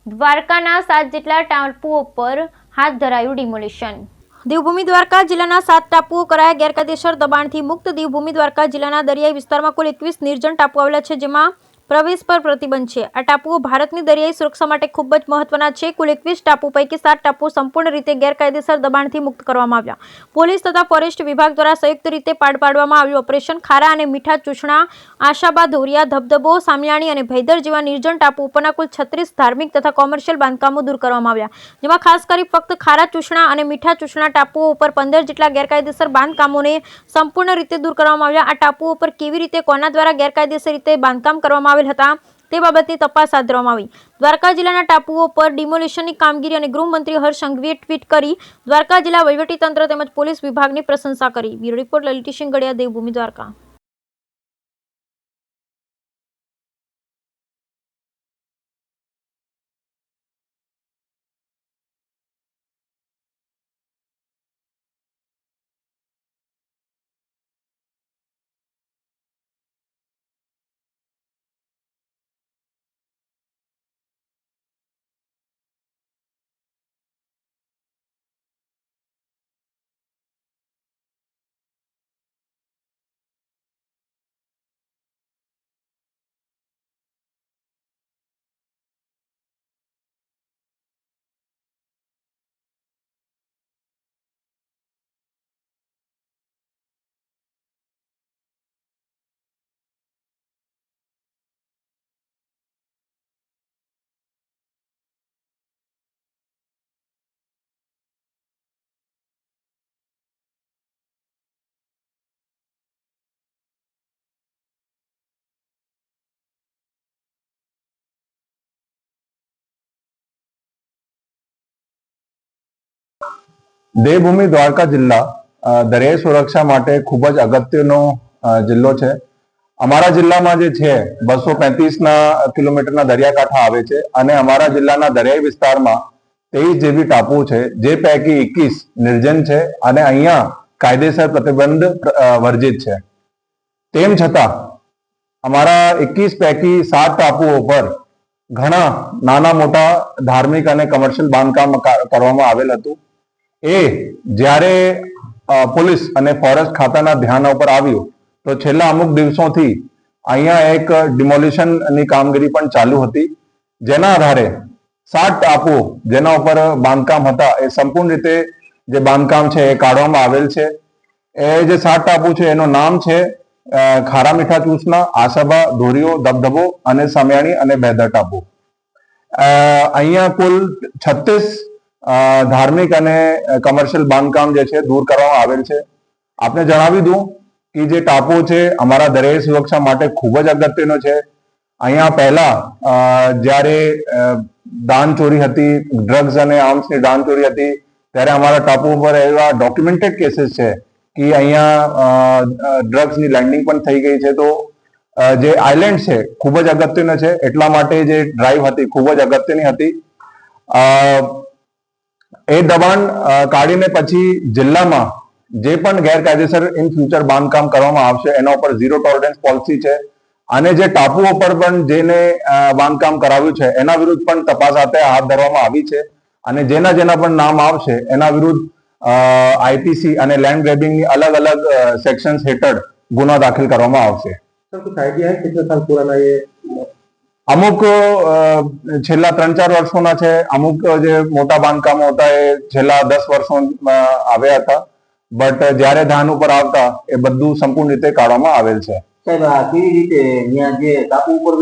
દ્વારકાના 7 જેટલા ટાપુઓ પર હાથ ધરાયું ડિમોલિશન। દેવભૂમિ દ્વારકા જિલ્લાના 7 ટાપુઓ કરાયા ગેરકાયદેસર દબાણથી મુક્ત। દેવભૂમિ દ્વારકા જિલ્લાના દરિયાઈ વિસ્તારમાં કુલ 21 નિર્જન ટાપુ આવેલા છે, જેમાં પ્રવેશ પર પ્રતિબંધ છે। આ ટાપુઓ ભારતની દરિયાઈ સુરક્ષા માટે ખૂબ જ મહત્વના છે। કુલ 21 ટાપુ પૈકી 7 ટાપુ સંપૂર્ણ રીતે ગેરકાયદેસર દબાણથી મુક્ત કરવામાં આવ્યા। પોલીસ તથા ફોરેસ્ટ વિભાગ દ્વારા સંયુક્ત રીતે પાર પાડવામાં આવ્યું ઓપરેશન ખારા અને મીઠા ચૂસણા, આશાબા, ધોરિયા, ધબધબો, સામિયાણી અને ભૈદર જેવા નિર્જન ટાપુ ઉપરના કુલ 36 ધાર્મિક તથા કોમર્શિયલ બાંધકામો દૂર કરવામાં આવ્યા, જેમાં ખાસ કરી ફક્ત ખારા ચૂસણા અને મીઠા ચૂસણા ટાપુઓ ઉપર 15 જેટલા ગેરકાયદેસર બાંધકામોને સંપૂર્ણ રીતે દૂર કરવામાં આવ્યા। આ ટાપુઓ પર કેવી રીતે કોના દ્વારા ગેરકાયદેસર રીતે બાંધકામ કરવામાં આવેલ હતા તે બાબતની તપાસ હાથ ધરવામાં આવી। દ્વારકા જિલ્લાના ટાપુઓ પર ડિમોલિશનની કામગીરી અને ગૃહમંત્રી હર્ષ સંઘવીએ ટ્વીટ કરી દ્વારકા જિલ્લા વહીવટીતંત્ર તેમજ પોલીસ વિભાગની પ્રશંસા કરી। Bureau report Lalitsinh Gadhiya, Devbhumi Dwarka. દેવભૂમિ દ્વારકા જિલ્લા દરિયાઈ સુરક્ષા માટે ખૂબ જ અગત્યનો જિલ્લો છે। અમારા જિલ્લામાં જે છે 235 કિલોમીટરના દરિયાકાંઠા આવે છે અને અમારા જિલ્લાના દરિયાઈ વિસ્તારમાં 23 જેવી ટાપુ છે, જે પૈકી 21 નિર્જન છે અને અહીંયા કાયદેસર પ્રતિબંધ વર્જિત છે। તેમ છતાં અમારા 21 પૈકી 7 ટાપુઓ પર ઘણા નાના મોટા ધાર્મિક અને કમર્શિયલ બાંધકામ કરવામાં આવેલ હતું। એ જ્યારે પોલીસ અને ફોરેસ્ટ ખાતાના ધ્યાન ઉપર આવ્યું તો છેલ્લા અમુક દિવસોથી અહીંયા એક ડિમોલિશનની કામગીરી પણ ચાલુ હતી, જેના આધારે 7 ટાપુઓ જેના ઉપર બાંધકામ હતા એ સંપૂર્ણ રીતે જે બાંધકામ છે એ કાઢવામાં આવેલ છે। એ જે 7 ટાપુ છે એનું નામ છે ખારા મીઠા ચૂસના, આશાબા, ધોરિયો, ધબધબો અને સામિયાણી અને ભૈદર ટાપુ। અહીંયા કુલ 36 ધાર્મિક અને કમર્શિયલ બાંધકામ જે છે દૂર કરવામાં આવેલ છે। આપને જણાવી દઉં કે જે ટાપુ છે અમારા દરિયાઈ સુરક્ષા માટે ખૂબ જ અગત્યનો છે। અહીંયા પહેલા જ્યારે દાન ચોરી હતી, ડ્રગ્સ અને આર્મ્સની દાન ચોરી હતી, ત્યારે અમારા ટાપુ પર એવા ડોક્યુમેન્ટેડ કેસીસ છે કે અહીંયા ડ્રગ્સની લેન્ડિંગ પણ થઈ ગઈ છે। તો જે આઇલેન્ડ છે ખૂબ જ અગત્યનો છે, એટલા માટે જે ડ્રાઈવ હતી ખૂબ જ અગત્યની હતી। એ દબાણ કાઢીને પછી જિલ્લામાં જે પણ ગેરકાયદેસર ઇન ફ્યુચર બાંધકામ કરવામાં આવશે એના ઉપર 0 ટોલરન્સ પોલિસી છે અને જે ટાપુઓ પર પણ જેને બાંધકામ કરાવ્યું છે એના વિરુદ્ધ પણ તપાસ હાથ ધરવામાં આવી છે અને જેના પણ નામ આવશે એના વિરુદ્ધ આઈપીસી અને લેન્ડ ગ્રેબિંગની અલગ અલગ સેક્શન્સ હેઠળ ગુનો દાખલ કરવામાં આવશે। सर कुछ आइडिया है कितने साल पुराना ये? અમુક છેલ્લા 3-4 વર્ષોના છે, અમુક જે મોટા બાંધકામો હતા એ છેલ્લા 10 વર્ષોમાં આવ્યા હતા, બટ જ્યારે ધ્યાન ઉપર આવતા એ બધું સંપૂર્ણ રીતે કાઢવામાં આવેલ છે। સાહેબ કેવી રીતે જે ટાપુ ઉપર